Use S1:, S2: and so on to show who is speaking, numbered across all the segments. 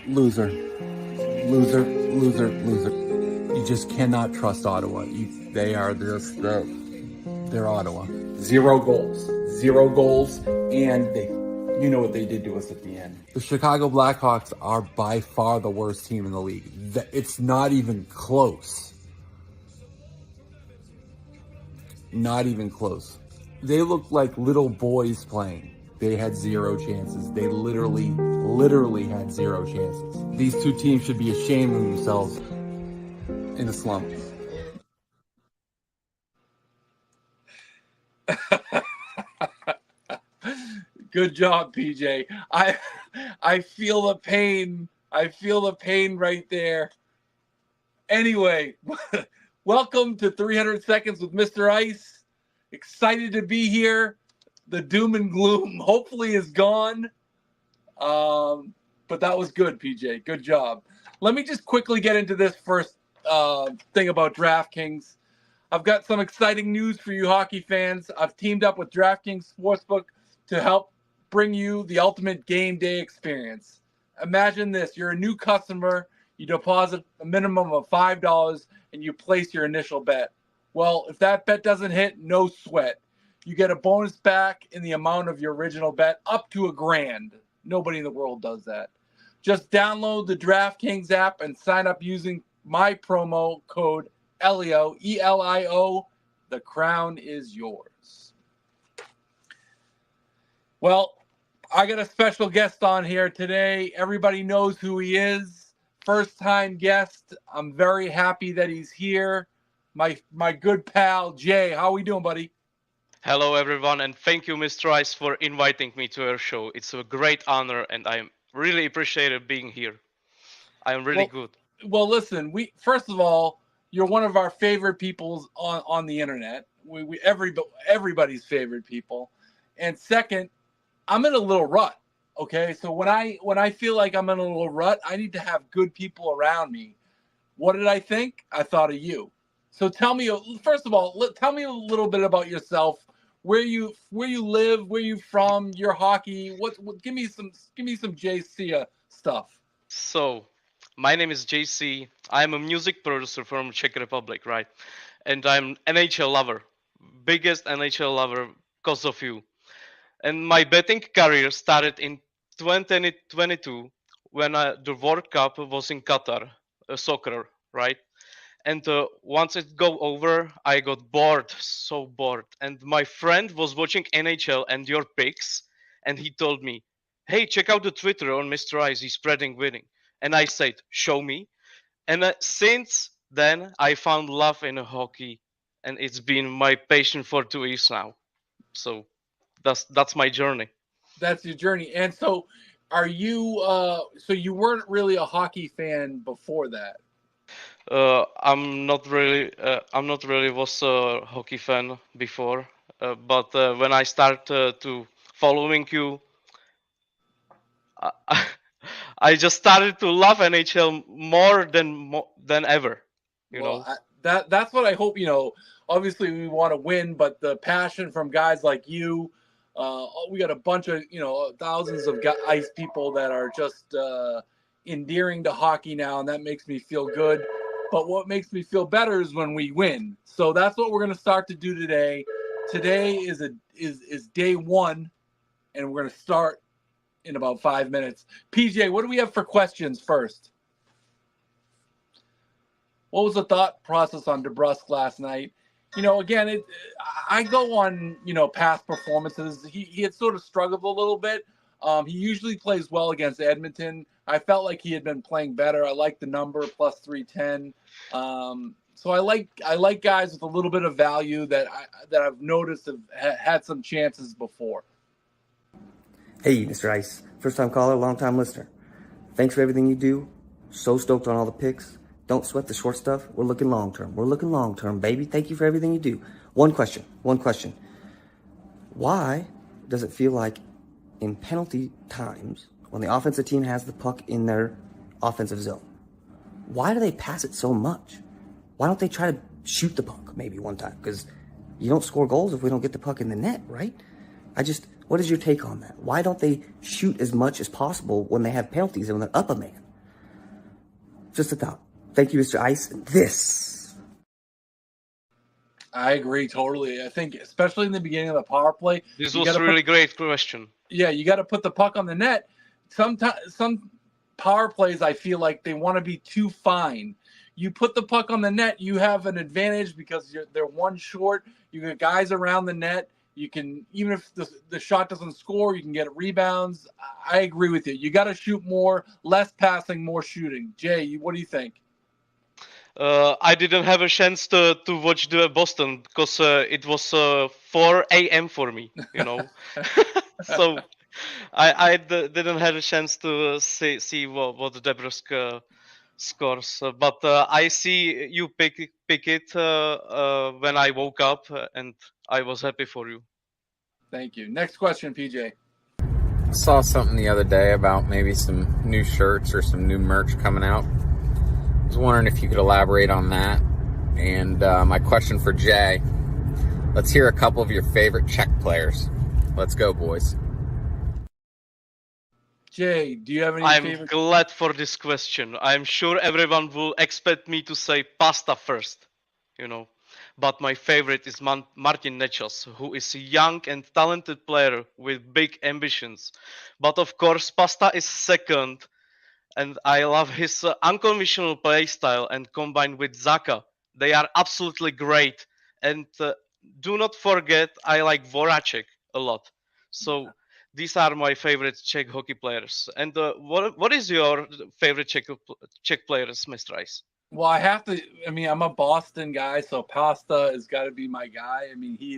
S1: Loser. Loser, loser, loser. You just cannot trust Ottawa. They're Ottawa. Zero goals, and you know what they did to us at the end. The Chicago Blackhawks are by far the worst team in the league. It's not even close. Not even close. They look like little boys playing. They had zero chances. They literally had zero chances. These two teams should be ashamed of themselves in a slump.
S2: Good job, PJ. I feel the pain. I feel the pain right there. Anyway, welcome to 300 Seconds with Mr. Ice. Excited to be here. The doom and gloom hopefully is gone. But that was good, PJ. Good job. Let me just quickly get into this first thing about DraftKings. I've got some exciting news for you hockey fans. I've teamed up with DraftKings Sportsbook to help bring you the ultimate game day experience. Imagine this. You're a new customer. You deposit a minimum of $5 and you place your initial bet. Well, if that bet doesn't hit, no sweat. You get a bonus back in the amount of your original bet up to $1,000. Nobody in the world does that. Just download the DraftKings app and sign up using my promo code ELIO, E-L-I-O. The crown is yours. Well, I got a special guest on here today. Everybody knows who he is. First-time guest. I'm very happy that he's here. My good pal, Jay. How are we doing, buddy?
S3: Hello, everyone, and thank you, Mr. Rice, for inviting me to your show. It's a great honor, and I really appreciate being here. I am really good.
S2: Well, listen, first of all, you're one of our favorite people on the internet. Everybody's favorite people. And second, I'm in a little rut. Okay, so when I feel like I'm in a little rut, I need to have good people around me. What did I think? I thought of you. So tell me, first of all, tell me a little bit about yourself. Where you live, where you from, your hockey. Give me some JC stuff.
S3: So, my name is JC. I'm a music producer from Czech Republic, right? And I'm NHL lover, biggest NHL lover because of you. And my betting career started in 2022 when the World Cup was in Qatar, soccer, right? And once it go over, I got bored, so bored. And my friend was watching NHL and your picks, and he told me, "Hey, check out the Twitter on Mr. Ice. He's spreading winning." And I said, "Show me." And since then, I found love in hockey, and it's been my passion for 2 years now. So that's my journey.
S2: That's your journey. And so, are you? So you weren't really a hockey fan before that.
S3: I'm not really was a hockey fan before, but when I started to following you, I just started to love NHL more than ever. You know.
S2: That's what I hope. Obviously we want to win, but the passion from guys like you, we got a bunch of thousands of ice people that are just endearing to hockey now, and that makes me feel good. But what makes me feel better is when we win. So that's what we're going to start to do today. Today is day one, and we're going to start in about 5 minutes. PJ, what do we have for questions first? What was the thought process on DeBrusk last night? Again, I go on, past performances. He had sort of struggled a little bit. He usually plays well against Edmonton. I felt like he had been playing better. I like the number plus 310. So I like guys with a little bit of value that I've noticed have had some chances before.
S4: Hey, Mr. Ice, first time caller, long time listener. Thanks for everything you do. So stoked on all the picks. Don't sweat the short stuff. We're looking long term. We're looking long term, baby. Thank you for everything you do. One question. Why does it feel like in penalty times, when the offensive team has the puck in their offensive zone, why do they pass it so much? Why don't they try to shoot the puck maybe one time? Because you don't score goals if we don't get the puck in the net, right? What is your take on that? Why don't they shoot as much as possible when they have penalties and when they're up a man? Just a thought. Thank you, Mr. Ice. This.
S2: I agree totally. I think, especially in the beginning of the power play,
S3: This
S2: you
S3: was
S2: gotta
S3: a really great question.
S2: you got to put the puck on the net. Sometimes some power plays, I feel like they want to be too fine. You put the puck on the net, you have an advantage because they're one short. You got guys around the net. You can, even if the shot doesn't score, you can get rebounds. I agree with you. You got to shoot more, less passing, more shooting. Jay, what do you think?
S3: I didn't have a chance to watch the Boston because it was 4 a.m. for me, so didn't have a chance to see what DeBrusk scores. But I see you pick it when I woke up, and I was happy for you.
S2: Thank you. Next question, PJ.
S5: I saw something the other day about maybe some new shirts or some new merch coming out. I was wondering if you could elaborate on that. And my question for Jay, let's hear a couple of your favorite Czech players. Let's go, boys.
S2: Jay, do you have any
S3: I'm
S2: favorite?
S3: glad for this question. I'm sure everyone will expect me to say pasta first, But my favorite is Martin Nečas, who is a young and talented player with big ambitions. But of course, Pasta is second, and I love his unconventional play style and combined with Zaka. They are absolutely great. And do not forget, I like Voracek a lot. So these are my favorite Czech hockey players. And what is your favorite Czech players, Mr. Ice?
S2: Well, I'm a Boston guy, so Pasta has got to be my guy. I mean, he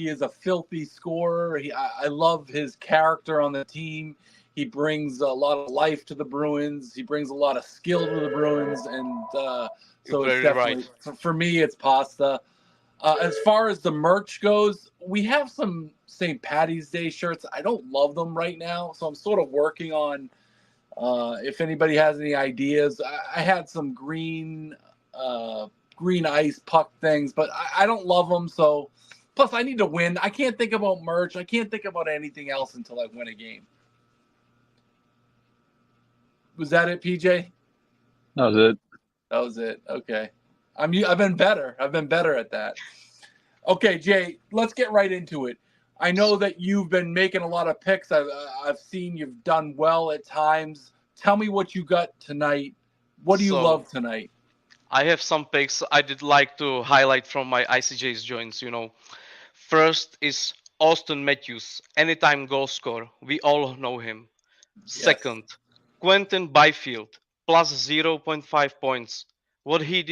S2: is a filthy scorer. I love his character on the team. He brings a lot of life to the Bruins. He brings a lot of skill to the Bruins, and so it's definitely right. For me, it's Pasta. As far as the merch goes, we have some St. Patty's Day shirts. I don't love them right now, so I'm sort of working on. If anybody has any ideas, I had some green ice puck things, but I don't love them. So, plus I need to win. I can't think about merch. I can't think about anything else until I win a game. Was that it, PJ?
S6: That was it.
S2: That was it. Okay. I've been better. I've been better at that. Okay, Jay, let's get right into it. I know that you've been making a lot of picks. I've seen you've done well at times. Tell me what you got tonight. What do you love tonight?
S3: I have some picks I did like to highlight from my ICJ's joints. First is Austin Matthews, anytime goal scorer. We all know him. Yes. Second, Quentin Byfield, plus 0.5 points. What he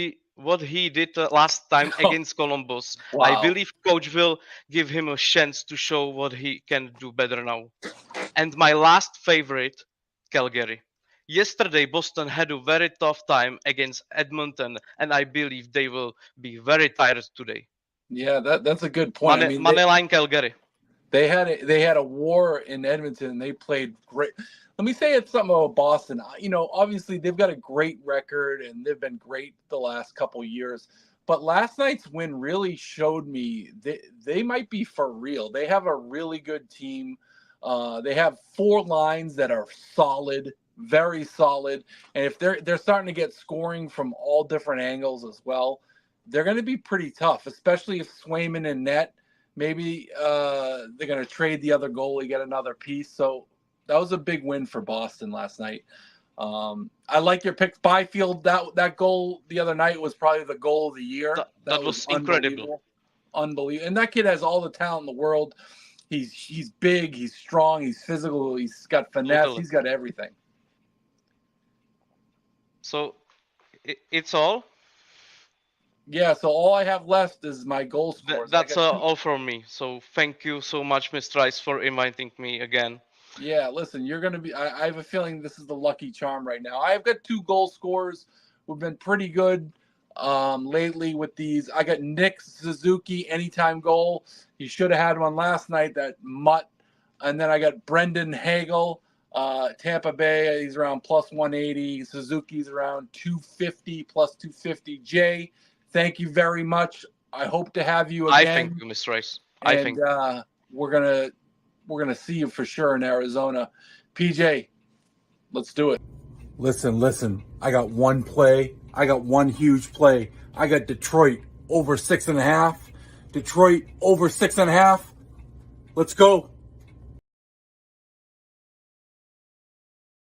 S3: did last time against Columbus. Wow. I believe coach will give him a chance to show what he can do better now. And my last favorite, Calgary. Yesterday, Boston had a very tough time against Edmonton, and I believe they will be very tired today.
S2: Yeah, that's a good point.
S3: Moneyline Calgary.
S2: They had a war in Edmonton, and they played great. Let me say it's something about Boston. Obviously they've got a great record and they've been great the last couple of years. But last night's win really showed me they might be for real. They have a really good team. They have 4 lines that are solid, very solid. And if they're starting to get scoring from all different angles as well, they're going to be pretty tough, especially if Swayman and net. Maybe they're going to trade the other goalie, get another piece. So that was a big win for Boston last night. I like your pick. Byfield, that goal the other night was probably the goal of the year.
S3: That was incredible.
S2: Unbelievable. And that kid has all the talent in the world. He's big, he's strong, he's physical, he's got finesse, totally. He's got everything.
S3: So it's all?
S2: Yeah, so all I have left is my goal scores.
S3: That's all from me. So thank you so much, Mr. Rice, for inviting me again.
S2: Yeah, listen, you're going to be – I have a feeling this is the lucky charm right now. I've got 2 goal scorers who've been pretty good lately with these. I got Nick Suzuki, anytime goal. He should have had one last night, that mutt. And then I got Brendan Hagel, Tampa Bay. He's around plus 180. Suzuki's around 250, plus 250. Jay, thank you very much. I hope to have you again.
S3: I thank you, Mr. Rice.
S2: We're gonna see you for sure in Arizona. PJ, let's do it.
S1: Listen. I got one play. I got one huge play. I got Detroit over 6.5. Detroit over 6.5. Let's go.